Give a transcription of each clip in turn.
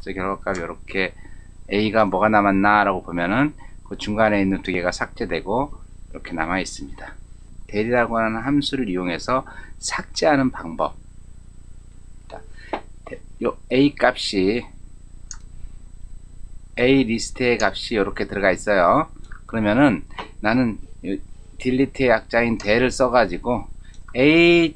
그래서 결과값 이렇게 A가 뭐가 남았나 라고 보면은 그 중간에 있는 두 개가 삭제되고 이렇게 남아 있습니다. del이라고 하는 함수를 이용해서 삭제하는 방법. 요 A 값이 A 리스트의 값이 이렇게 들어가 있어요. 그러면은 나는 delete의 약자인 del을 써가지고 A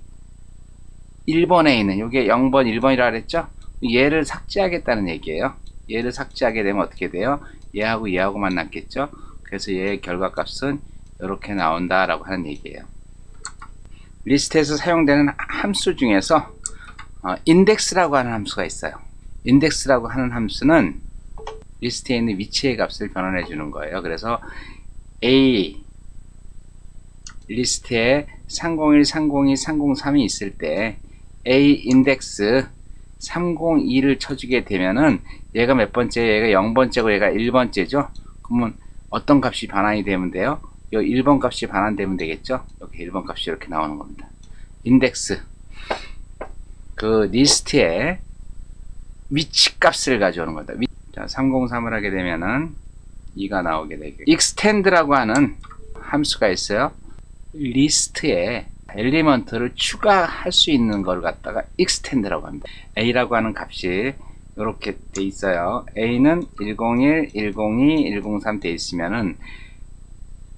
1번에 있는 요게 0번 1번이라 그랬죠. 얘를 삭제하겠다는 얘기예요. 얘를 삭제하게 되면 어떻게 돼요? 얘하고 얘하고만 남겠죠. 그래서 얘의 결과값은 이렇게 나온다 라고 하는 얘기예요. 리스트에서 사용되는 함수 중에서 인덱스라고 하는 함수가 있어요. 인덱스라고 하는 함수는 리스트에 있는 위치의 값을 변환해 주는 거예요. 그래서 A 리스트에 301, 302, 303이 있을 때 A 인덱스 302를 쳐주게 되면은 얘가 몇 번째, 얘가 0번째고 얘가 1번째죠. 그러면 어떤 값이 반환이 되면 돼요? 요 1번 값이 반환되면 되겠죠. 이렇게 1번 값이 이렇게 나오는 겁니다. 인덱스 그 리스트에 위치 값을 가져오는 겁니다. 자, 303을 하게 되면은 2가 나오게 되고, extend라고 하는 함수가 있어요. 리스트에 엘리먼트를 추가할 수 있는 걸 갖다가 extend라고 합니다. A라고 하는 값이 이렇게 돼 있어요. A는 101, 102, 103 돼 있으면은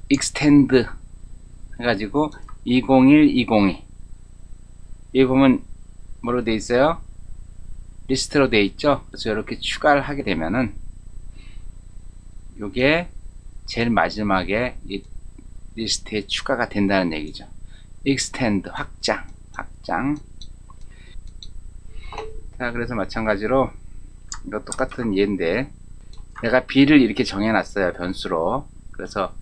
extend 해가지고 201, 202 여기 보면 뭐로 돼 있어요? 리스트로 돼 있죠. 그래서 이렇게 추가를 하게 되면은 요게 제일 마지막에 이 리스트에 추가가 된다는 얘기죠. extend 확장. 자, 그래서 마찬가지로 이거 똑같은 예인데 내가 b를 이렇게 정해놨어요. 변수로. 그래서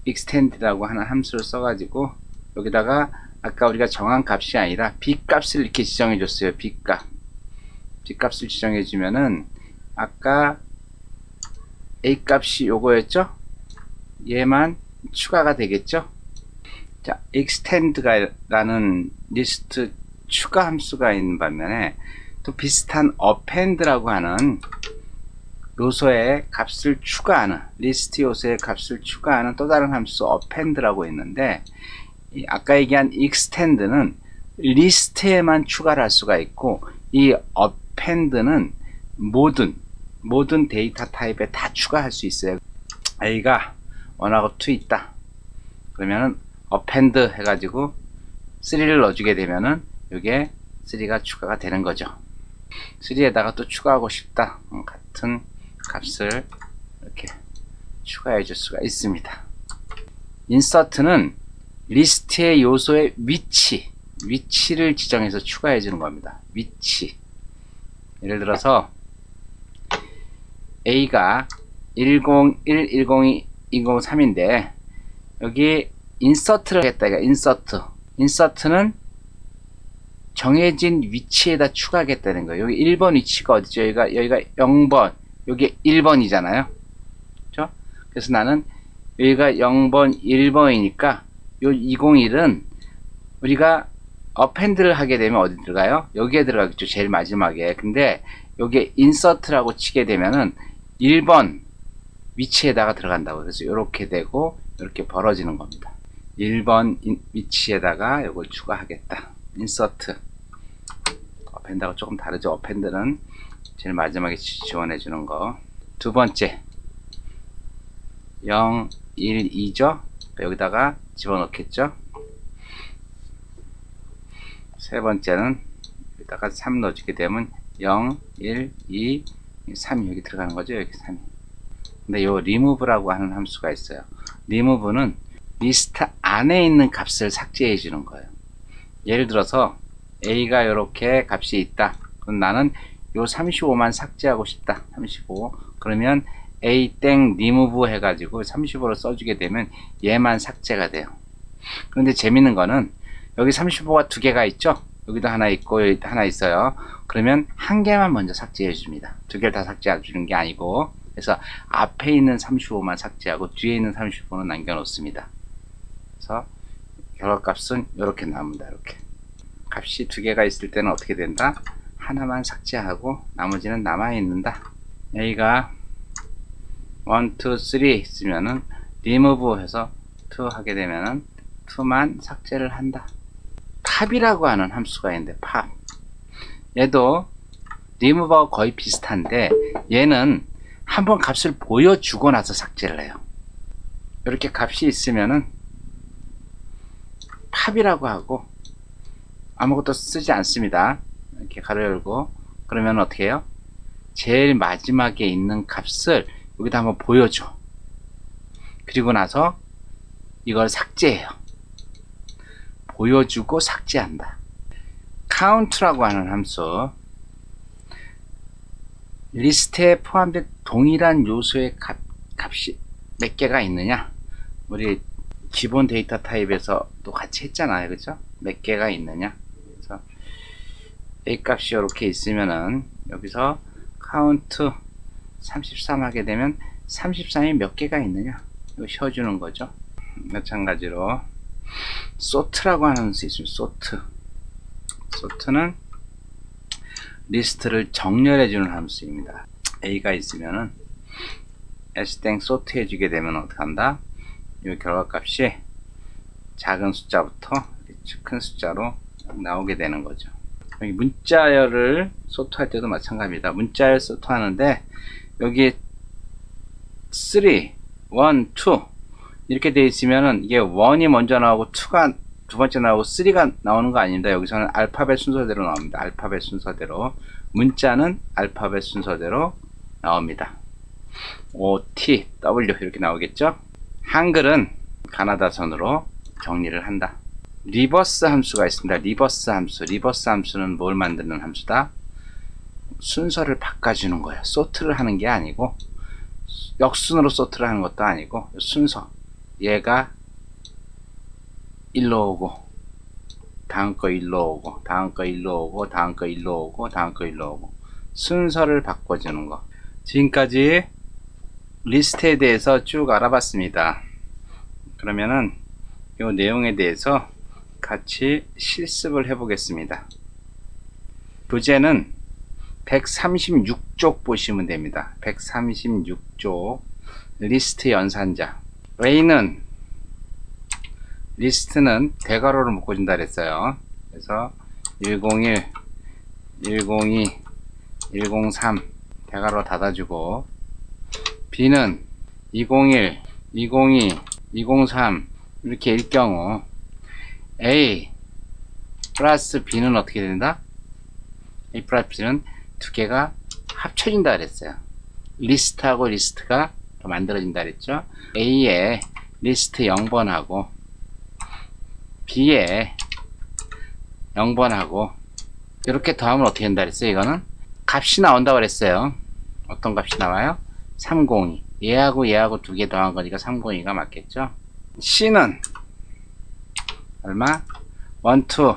extend라고 하는 함수를 써가지고 여기다가 아까 우리가 정한 값이 아니라 b 값을 이렇게 지정해 줬어요. b 값을 지정해 주면은 아까 a 값이 요거였죠. 얘만 추가가 되겠죠. 자, extend라는 리스트 추가 함수가 있는 반면에 또 비슷한 append라고 하는 요소의 값을 추가하는, 리스트 요소의 값을 추가하는 또 다른 함수 append라고 있는데, 아까 얘기한 extend는 리스트에만 추가를 할 수가 있고, 이 append는 모든 데이터 타입에 다 추가할 수 있어요. A가 1하고 2 있다. 그러면은 append 해가지고 3를 넣어주게 되면은 이게 3가 추가가 되는 거죠. 3에다가 또 추가하고 싶다. 같은 값을 이렇게 추가해 줄 수가 있습니다. insert는 리스트의 요소의 위치를 지정해서 추가해 주는 겁니다. 위치. 예를 들어서 A가 101, 102, 203인데 여기 insert를 했다. insert는 정해진 위치에다 추가하겠다는 거예요. 여기 1번 위치가 어디죠? 여기가 0번, 여기 1번이잖아요. 그렇죠? 그래서 나는 여기가 0번, 1번이니까 요 201은 우리가 append를 하게 되면 어디 들어가요? 여기에 들어가겠죠. 제일 마지막에. 근데 여기에 insert라고 치게 되면은 1번 위치에다가 들어간다고. 그래서 이렇게 되고 이렇게 벌어지는 겁니다. 1번 위치에다가 이걸 추가하겠다. insert. append하고 조금 다르죠. append는 제일 마지막에 지원해 주는 거. 두 번째 0, 1, 2죠. 여기다가 집어넣겠죠. 세 번째는 여기다가 3 넣어주게 되면 0, 1, 2, 3이 여기 들어가는 거죠. 여기 3이. 근데 요 remove라고 하는 함수가 있어요. remove는 리스트 안에 있는 값을 삭제해 주는 거예요. 예를 들어서 A가 이렇게 값이 있다. 그럼 나는 요 35만 삭제하고 싶다. 35. 그러면 A 땡 remove 해가지고 35로 써주게 되면 얘만 삭제가 돼요. 그런데 재밌는 거는 여기 35가 두 개가 있죠. 여기도 하나 있고 여기도 하나 있어요. 그러면 한 개만 먼저 삭제해 줍니다. 두 개를 다 삭제해 주는 게 아니고, 그래서 앞에 있는 35만 삭제하고 뒤에 있는 35는 남겨 놓습니다. 그래서 결과값은 이렇게 나옵니다. 이렇게 값이 두 개가 있을 때는 어떻게 된다? 하나만 삭제하고 나머지는 남아 있는다. A가 1, 2, 3 있으면은 remove 해서 2 하게 되면은 2만 삭제를 한다. 팝이라고 하는 함수가 있는데 팝, 얘도 remove하고 거의 비슷한데 얘는 한번 값을 보여주고 나서 삭제를 해요. 이렇게 값이 있으면은 팝이라고 하고 아무것도 쓰지 않습니다. 이렇게 가로 열고 그러면 어떻게 해요? 제일 마지막에 있는 값을 여기다 한번 보여줘. 그리고 나서 이걸 삭제해요. 보여주고 삭제한다. count라고 하는 함수, 리스트에 포함된 동일한 요소의 값이 몇 개가 있느냐, 우리 기본 데이터 타입에서 또 같이 했잖아요, 그죠? 몇 개가 있느냐. 그래서 A 값이 이렇게 있으면은 여기서 count 33 하게 되면 33이 몇 개가 있느냐 이거 쉬어주는 거죠. 마찬가지로 sort라고 하는 함수 있습니다. sort는 리스트를 정렬해 주는 함수입니다. A가 있으면은 s땡 sort 해주게 되면 어떻게 한다? 이 결과값이 작은 숫자부터 큰 숫자로 나오게 되는 거죠. 여기 문자열을 소트할 때도 마찬가지입니다. 문자열 소트 하는데 여기 3, 1, 2 이렇게 되어 있으면은 이게 1이 먼저 나오고 2가 두 번째 나오고 3가 나오는 거 아닙니다. 여기서는 알파벳 순서대로 나옵니다. 알파벳 순서대로. 문자는 알파벳 순서대로 나옵니다. O, T, W 이렇게 나오겠죠. 한글은 가나다선으로 정리를 한다. 리버스 함수가 있습니다. 리버스 함수는 뭘 만드는 함수다? 순서를 바꿔주는 거예요. 소트를 하는 게 아니고 역순으로 소트를 하는 것도 아니고 순서, 얘가 1로 오고 다음 거 1로 오고 다음 거 1로 오고 다음 거 1로 오고 다음 거 1로 오고 순서를 바꿔주는 거. 지금까지 리스트에 대해서 쭉 알아봤습니다. 그러면은 이 내용에 대해서 같이 실습을 해 보겠습니다. 교재는 136쪽 보시면 됩니다. 136쪽 리스트 연산자. A는 리스트는 대괄호를 묶어준다 그랬어요. 그래서 101, 102, 103 대괄호 닫아주고, B는 201, 202, 203 이렇게 일 경우 A 플러스 B는 어떻게 된다? A 플러스 B는 두 개가 합쳐진다 그랬어요. 리스트하고 리스트가 더 만들어진다 그랬죠. A의 리스트 0번하고 B의 0번하고 이렇게 더하면 어떻게 된다 그랬어요. 이거는 값이 나온다고 그랬어요. 어떤 값이 나와요? 302. 얘하고 두 개 더한 거니까 302가 맞겠죠. C는 얼마? 1, 2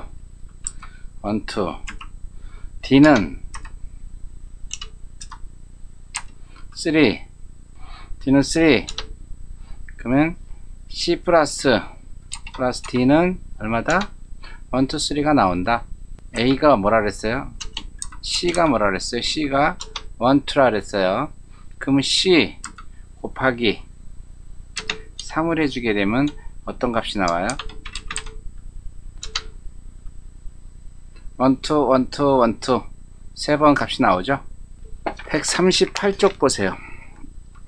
D는 3 D는 3 그러면 C 플러스 D는 얼마다? 1, 2, 3가 나온다. A가 뭐라 그랬어요? C가 뭐라 그랬어요? C가 1, 2라 그랬어요. 그러면 C 곱하기 3을 해주게 되면 어떤 값이 나와요? 1, 2, 1, 2, 1, 2 세 번 값이 나오죠. 138쪽 보세요.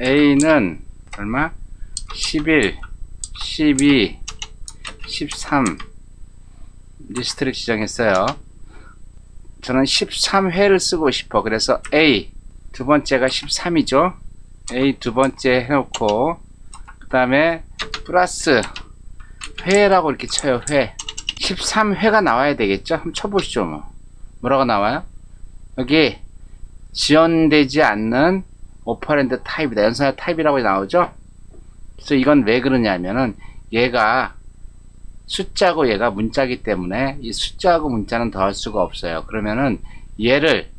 A는 얼마? 11, 12, 13 리스트를 지정했어요. 저는 13회를 쓰고 싶어. 그래서 A 두 번째가 13이죠. A 두 번째 해놓고 그 다음에 플러스 회라고 이렇게 쳐요. 회 13회가 나와야 되겠죠. 한번 쳐보시죠. 뭐라고 나와요? 여기 지연되지 않는 오퍼랜드 타입이다. 연산자 타입이라고 나오죠. 그래서 이건 왜 그러냐면은 얘가 숫자고 얘가 문자기 때문에 이 숫자하고 문자는 더할 수가 없어요. 그러면은 얘를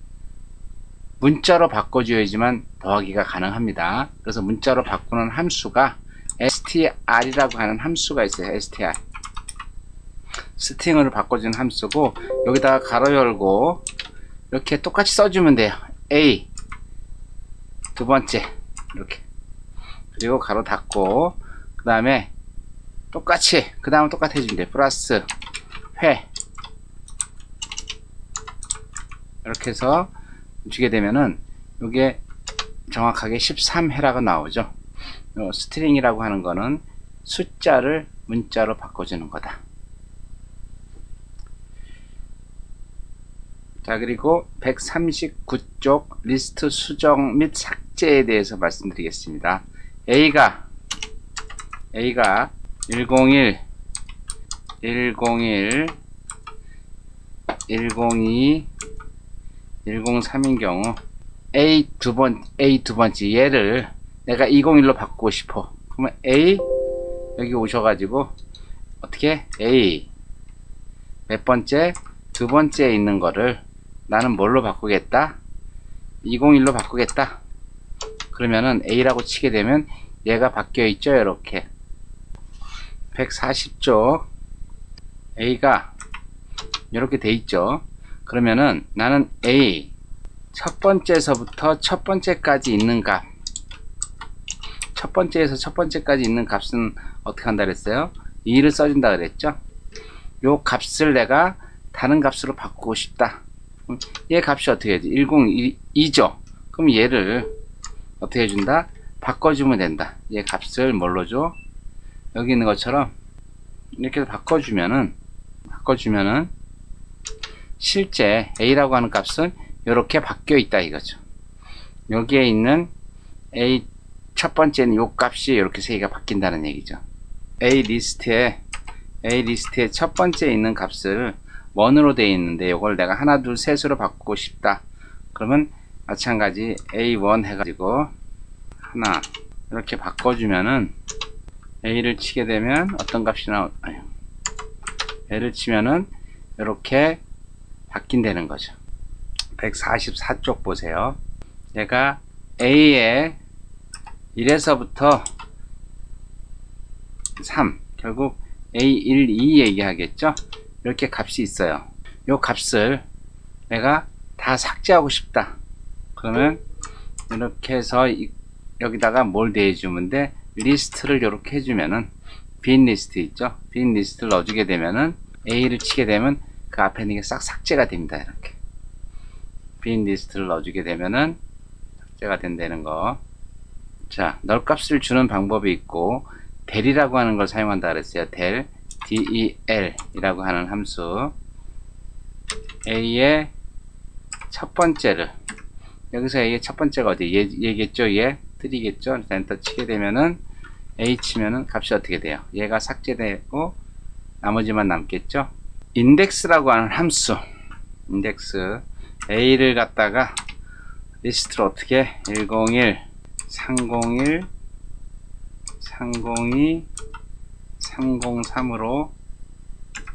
문자로 바꿔줘야지만 더하기가 가능합니다. 그래서 문자로 바꾸는 함수가 str이라고 하는 함수가 있어요. str 스트링으로 바꿔주는 함수고, 여기다가 가로 열고 이렇게 똑같이 써주면 돼요. A 두 번째 이렇게, 그리고 가로 닫고 그 다음에 똑같이 그 다음은 똑같이 해주면 돼. 플러스 회 이렇게 해서 주게 되면은 이게 정확하게 13회라고 나오죠. 스트링이라고 하는 거는 숫자를 문자로 바꿔주는 거다. 자, 그리고 139쪽 리스트 수정 및 삭제에 대해서 말씀드리겠습니다. A가 101, 101, 102, 103인 경우 A 두 번째 얘를 내가 201로 바꾸고 싶어. 그러면 A 여기 오셔가지고 어떻게 A 몇 번째? 두 번째에 있는 거를 나는 뭘로 바꾸겠다? 201로 바꾸겠다. 그러면은 A라고 치게 되면 얘가 바뀌어 있죠. 이렇게 140쪽 A가 이렇게 돼 있죠. 그러면은 나는 A 첫 번째에서부터 첫 번째까지 있는 값, 첫 번째에서 첫 번째까지 있는 값은 어떻게 한다 그랬어요? 2를 써준다 그랬죠. 요 값을 내가 다른 값으로 바꾸고 싶다. 얘 값이 어떻게 해야지? 102죠. 그럼 얘를 어떻게 해준다? 바꿔주면 된다. 얘 값을 뭘로 줘? 여기 있는 것처럼 이렇게 바꿔주면은 실제 A라고 하는 값은 이렇게 바뀌어 있다 이거죠. 여기에 있는 A 첫 번째는 요 값이 이렇게 세 개가 바뀐다는 얘기죠. A 리스트에 첫 번째에 있는 값을 1으로 되어 있는데 이걸 내가 하나 둘 셋으로 바꾸고 싶다. 그러면 마찬가지 A1 해가지고 하나 이렇게 바꿔주면은 A를 치게 되면 어떤 값이 A를 치면은 이렇게 바뀐다는 거죠. 144쪽 보세요. 얘가 A에 1에서부터 3 결국 A1, 2 얘기하겠죠. 이렇게 값이 있어요. 이 값을 내가 다 삭제하고 싶다. 그러면 이렇게 해서 여기다가 뭘 대해주면 돼? 리스트를 이렇게 해주면은 빈 리스트 있죠. 빈 리스트를 넣어주게 되면은 A를 치게 되면 그 앞에 있는 게 싹 삭제가 됩니다. 이렇게 빈 리스트를 넣어주게 되면은 삭제가 된다는 거. 자, 널 값을 주는 방법이 있고 del이라고 하는 걸 사용한다 그랬어요. del, del 이라고 하는 함수. A의 첫 번째를 여기서 A의 첫 번째가 어디? 얘겠죠? 얘 3겠죠? 엔터 치게 되면은 A 치면은 값이 어떻게 돼요? 얘가 삭제되고 나머지만 남겠죠? 인덱스라고 하는 함수, 인덱스 A를 갖다가 리스트로 어떻게 101, 301, 302, 303으로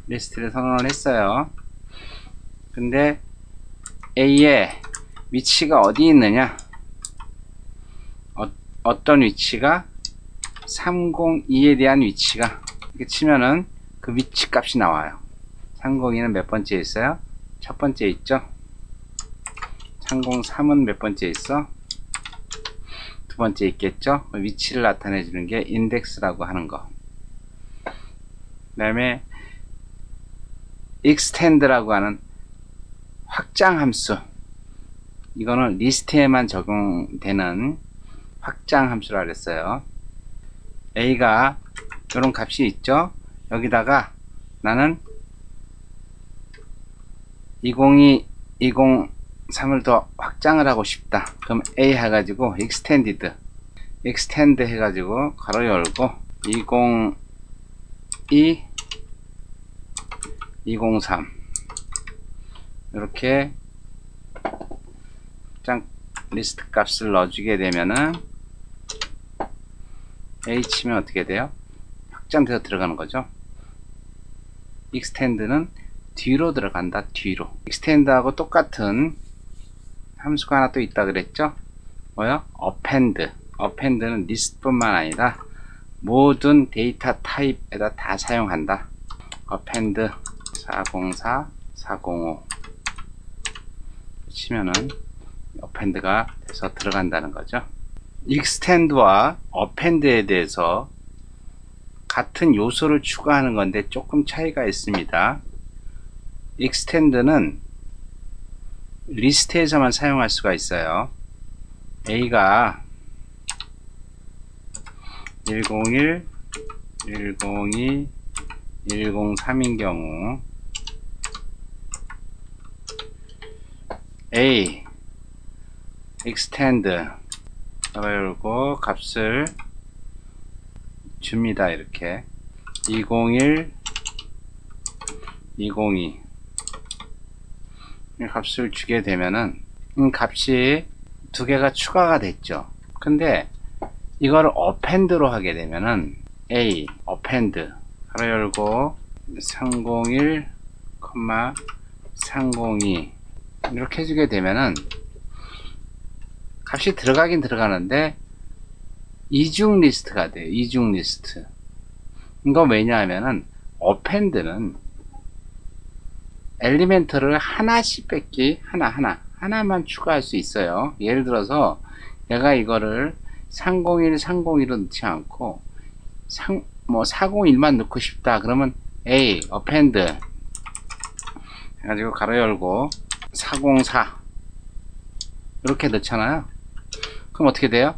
리스트를 선언을 했어요. 근데 A의 위치가 어디 있느냐? 어떤 위치가? 302에 대한 위치가 이렇게 치면은 그 위치 값이 나와요. 302는 몇 번째 있어요? 첫 번째 있죠? 303은 몇 번째 있어? 두 번째 있겠죠? 위치를 나타내 주는 게 인덱스라고 하는 거. 그 다음에 extend라고 하는 확장 함수. 이거는 리스트에만 적용되는 확장 함수라 그랬어요. A가 이런 값이 있죠? 여기다가 나는 202, 203을 더 확장을 하고 싶다. 그럼 A 해가지고 extend 해가지고 가로 열고 202, 203 이렇게 확장 리스트 값을 넣어주게 되면은 A 치면 어떻게 돼요? 확장돼서 들어가는 거죠. extend는 뒤로 들어간다. 뒤로. extend하고 똑같은 함수가 하나 또 있다 그랬죠? 뭐요? append는 리스트뿐만 아니라 모든 데이터 타입에다 다 사용한다. append 404, 405 치면은 append가 돼서 들어간다는 거죠. extend와 append에 대해서 같은 요소를 추가하는 건데 조금 차이가 있습니다. extend는 리스트에서만 사용할 수가 있어요. A가 101, 102, 103인 경우 A extend 열고 값을 줍니다. 이렇게 201, 202 값을 주게 되면은 값이 두 개가 추가가 됐죠. 근데 이걸 append로 하게 되면은 A append 가로 열고 301, 302 이렇게 해주게 되면은 값이 들어가긴 들어가는데 이중 리스트가 돼요. 이중 리스트. 이거 왜냐하면은 append는 엘리멘트를 하나씩 뺏기 하나만 추가할 수 있어요. 예를 들어서 내가 이거를 301, 301로 넣지 않고 401만 넣고 싶다. 그러면 A append 해가지고 가로 열고 404 이렇게 넣잖아요. 그럼 어떻게 돼요?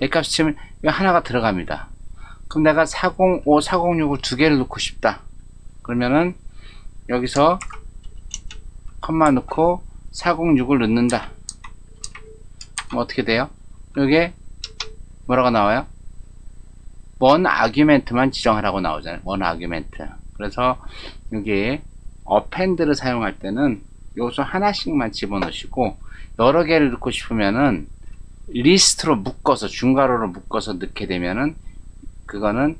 A 값 치면 이 하나가 들어갑니다. 그럼 내가 405, 406을 두 개를 넣고 싶다. 그러면은 여기서 컴마 넣고 406을 넣는다. 그럼 어떻게 돼요? 여기에 뭐라고 나와요? 원 아규멘트만 지정하라고 나오잖아요. 원 아규멘트. 그래서 여기 append를 사용할 때는 요소 하나씩만 집어넣으시고 여러 개를 넣고 싶으면은 리스트로 묶어서 중괄호로 묶어서 넣게 되면은 그거는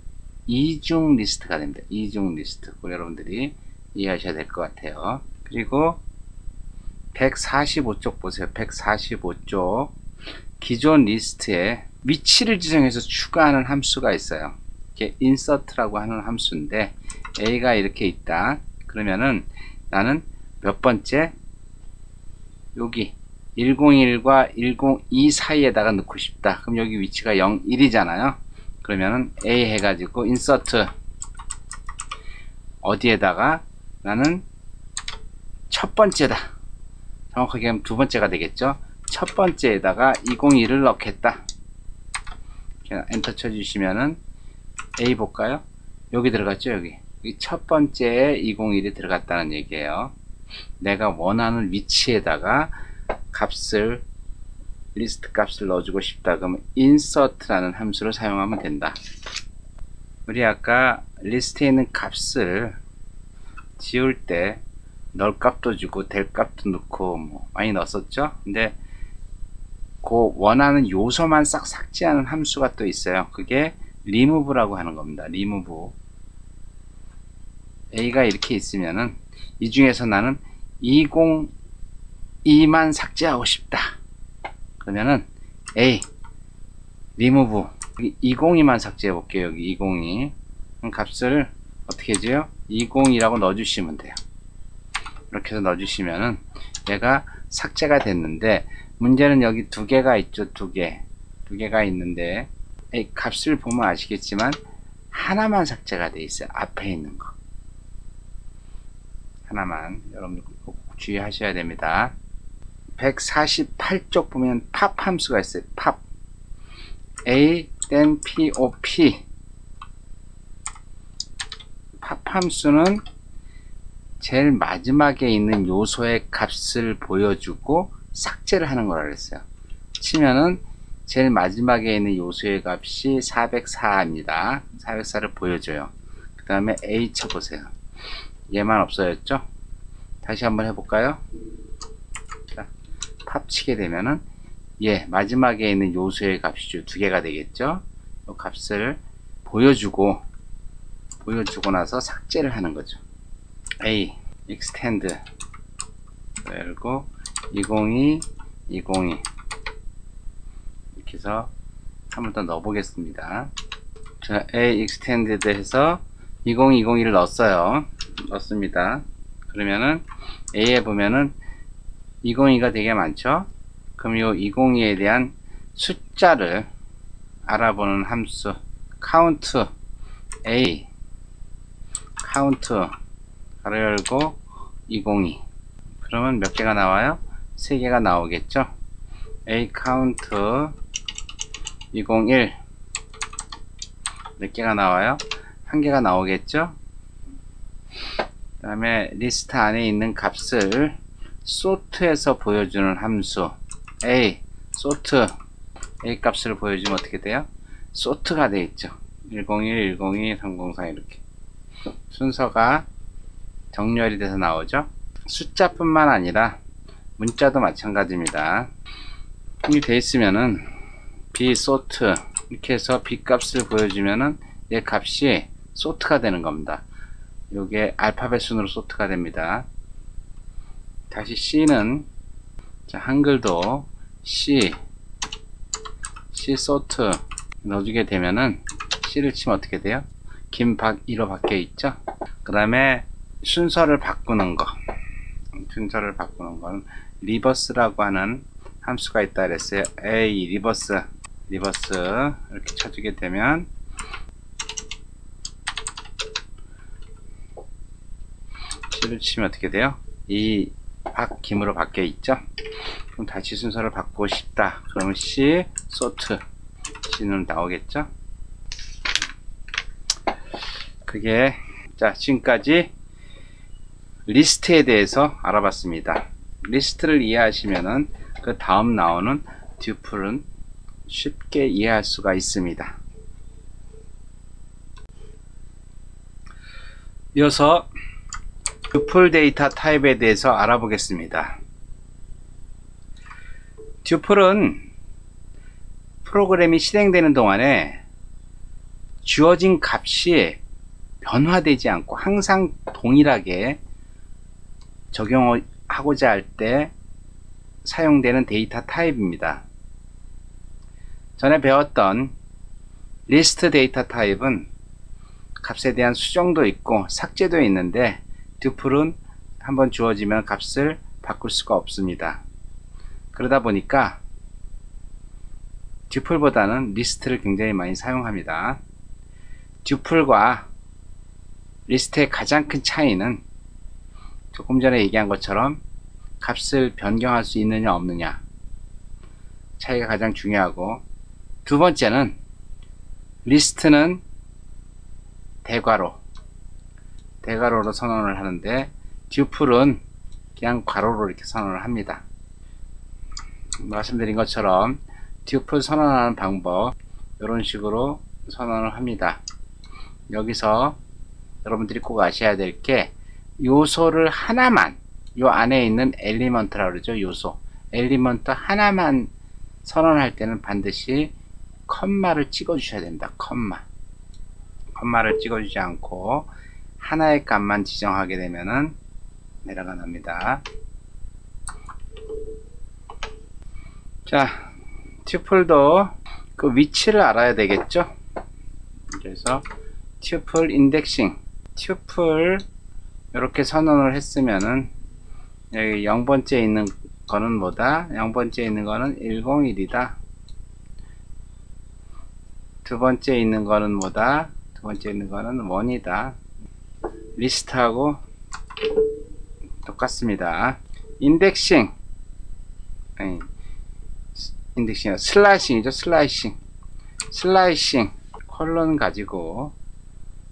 이중 리스트가 됩니다. 이중 리스트. 여러분들이 이해하셔야 될 것 같아요. 그리고 145쪽 보세요. 145쪽 기존 리스트에 위치를 지정해서 추가하는 함수가 있어요. 이게 insert라고 하는 함수인데 A가 이렇게 있다. 그러면은 나는 몇 번째? 여기 101과 102 사이에다가 넣고 싶다. 그럼 여기 위치가 0, 1이잖아요. 그러면은 A 해가지고 insert 어디에다가 나는 첫 번째다. 정확하게 하면 두 번째가 되겠죠. 첫 번째에다가 201을 넣겠다. 엔터 쳐주시면은 A 볼까요? 여기 들어갔죠. 여기 첫 번째에 201이 들어갔다는 얘기예요. 내가 원하는 위치에다가 값을 리스트 값을 넣어주고 싶다. 그러면 insert라는 함수를 사용하면 된다. 우리 아까 리스트에 있는 값을 지울 때 널 값도 주고 될 값도 넣고 뭐 많이 넣었었죠. 근데 그 원하는 요소만 싹 삭제하는 함수가 또 있어요. 그게 remove라고 하는 겁니다. remove. A가 이렇게 있으면은 이 중에서 나는 202만 삭제하고 싶다. 그러면은 A remove 202만 삭제해 볼게요. 여기 202 그럼 값을 어떻게 해줘요? 202라고 넣어주시면 돼요. 이렇게 해서 넣어주시면은 얘가 삭제가 됐는데 문제는 여기 두 개가 있죠. 두 개가 있는데 이 값을 보면 아시겠지만 하나만 삭제가 돼 있어요. 앞에 있는 거 하나만. 여러분들 꼭 주의하셔야 됩니다. 148쪽 보면 팝 함수가 있어요. 팝 A then POP 팝 함수는 제일 마지막에 있는 요소의 값을 보여주고 삭제를 하는 거라 그랬어요. 치면은 제일 마지막에 있는 요소의 값이 404입니다. 404를 보여줘요. 그 다음에 A 쳐보세요. 얘만 없어졌죠? 다시 한번 해볼까요? 자, 팝 치게 되면은 예, 마지막에 있는 요소의 값이 두 개가 되겠죠? 이 값을 보여주고 나서 삭제를 하는 거죠. A extend 열고 202 202 이렇게 해서 한 번 더 넣어 보겠습니다. 자, A extended 해서 20201을 넣었어요. 넣습니다. 그러면은 A에 보면은 202가 되게 많죠. 그럼 이 202에 대한 숫자를 알아보는 함수 count a count 가로 열고 202 그러면 몇 개가 나와요? 3개가 나오겠죠. a count 201 몇 개가 나와요? 1개가 나오겠죠. 그 다음에 리스트 안에 있는 값을 sort해서 보여주는 함수 a sort a 값을 보여주면 어떻게 돼요? sort가 되어 있죠. 101, 102, 304 이렇게 순서가 정렬이 돼서 나오죠. 숫자뿐만 아니라 문자도 마찬가지입니다. 이 되어 있으면은 b sort 이렇게 해서 b 값을 보여주면은 얘 값이 sort가 되는 겁니다. 요게 알파벳 순으로 sort가 됩니다. 다시 c는 자, 한글도 c sort 넣어주게 되면은 c를 치면 어떻게 돼요? 김박이로 바뀌어 있죠. 그 다음에 순서를 바꾸는 거 순서를 바꾸는 건 리버스라고 하는 함수가 있다 그랬어요. a 리버스 이렇게 쳐주게 되면 c를 치면 어떻게 돼요? 이 박김으로 바뀌어 있죠. 그럼 다시 순서를 바꾸고 싶다 그러면 c sort c는 나오겠죠. 그게 자 지금까지 리스트에 대해서 알아봤습니다. 리스트를 이해하시면은 그 다음 나오는 튜플은 쉽게 이해할 수가 있습니다. 이어서 튜플 데이터 타입에 대해서 알아보겠습니다. 튜플은 프로그램이 실행되는 동안에 주어진 값이 변화되지 않고 항상 동일하게 적용하고자 할 때 사용되는 데이터 타입입니다. 전에 배웠던 리스트 데이터 타입은 값에 대한 수정도 있고 삭제도 있는데 튜플은 한번 주어지면 값을 바꿀 수가 없습니다. 그러다 보니까 튜플보다는 리스트를 굉장히 많이 사용합니다. 튜플과 리스트의 가장 큰 차이는 조금 전에 얘기한 것처럼 값을 변경할 수 있느냐 없느냐 차이가 가장 중요하고, 두 번째는 리스트는 대괄호로 선언을 하는데 튜플은 그냥 괄호로 이렇게 선언을 합니다. 말씀드린 것처럼 튜플 선언하는 방법 이런 식으로 선언을 합니다. 여기서 여러분들이 꼭 아셔야 될 게 요소를 하나만, 요 안에 있는 엘리먼트라고 그러죠. 요소 엘리먼트 하나만 선언할 때는 반드시 컴마를 찍어 주셔야 됩니다. 컴마를 찍어 주지 않고 하나의 값만 지정하게 되면은 내려가 납니다. 자, 튜플도 그 위치를 알아야 되겠죠. 그래서 튜플 인덱싱, 튜플 이렇게 선언을 했으면은 여기 0번째 있는 거는 뭐다? 0번째 있는 거는 101이다. 두 번째 있는 거는 뭐다? 두 번째 있는 거는 1이다. 리스트하고 똑같습니다. 인덱싱, 아니, 인덱싱이 슬라이싱이죠. 슬라이싱 컬런 가지고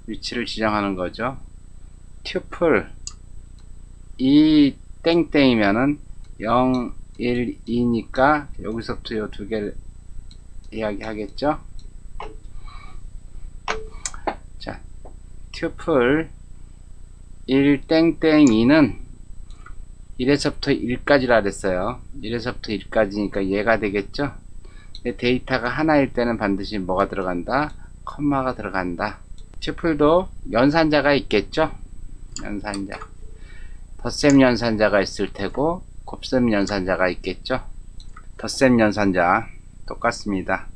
위치를 지정하는 거죠. 튜플 이 땡땡이면은 0, 1, 2니까 여기서부터 요 두 개를 이야기하겠죠. 자, 튜플 1 땡땡2는 1에서부터 1까지라 그랬어요. 1에서부터 1까지니까 얘가 되겠죠. 근데 데이터가 하나일 때는 반드시 뭐가 들어간다? 컴마가 들어간다. 튜플도 연산자가 있겠죠. 연산자, 덧셈 연산자가 있을 테고 곱셈 연산자가 있겠죠. 덧셈 연산자 똑같습니다.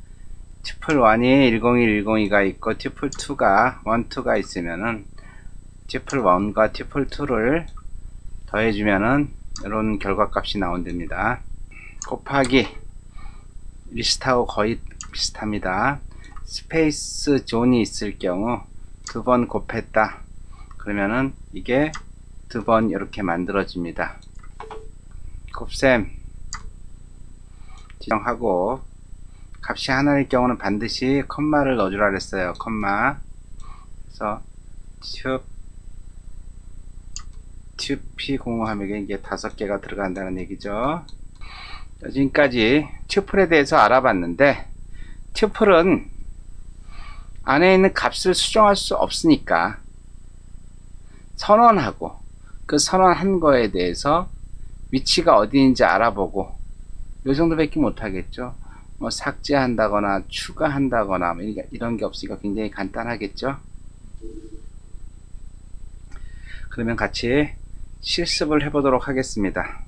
튜플 1이 101, 102가 있고 튜플 2가 1, 2가 있으면은 튜플 1과 튜플 2를 더해주면은 이런 결과값이 나온답니다. 곱하기 리스트하고 거의 비슷합니다. 스페이스 존이 있을 경우 두 번 곱했다 그러면은 이게 두 번 이렇게 만들어집니다. 곱셈 지정하고 값이 하나일 경우는 반드시 컴마를 넣어주라 그랬어요. 컴마. 그래서 튜p0 하면 이게 5개가 들어간다는 얘기죠. 지금까지 튜플에 대해서 알아봤는데, 튜플은 안에 있는 값을 수정할 수 없으니까 선언하고 그 선언한 거에 대해서 위치가 어디인지 알아보고 요 정도밖에 못하겠죠. 뭐 삭제한다거나 추가한다거나 이런 게 없으니까 굉장히 간단하겠죠. 그러면 같이 실습을 해보도록 하겠습니다.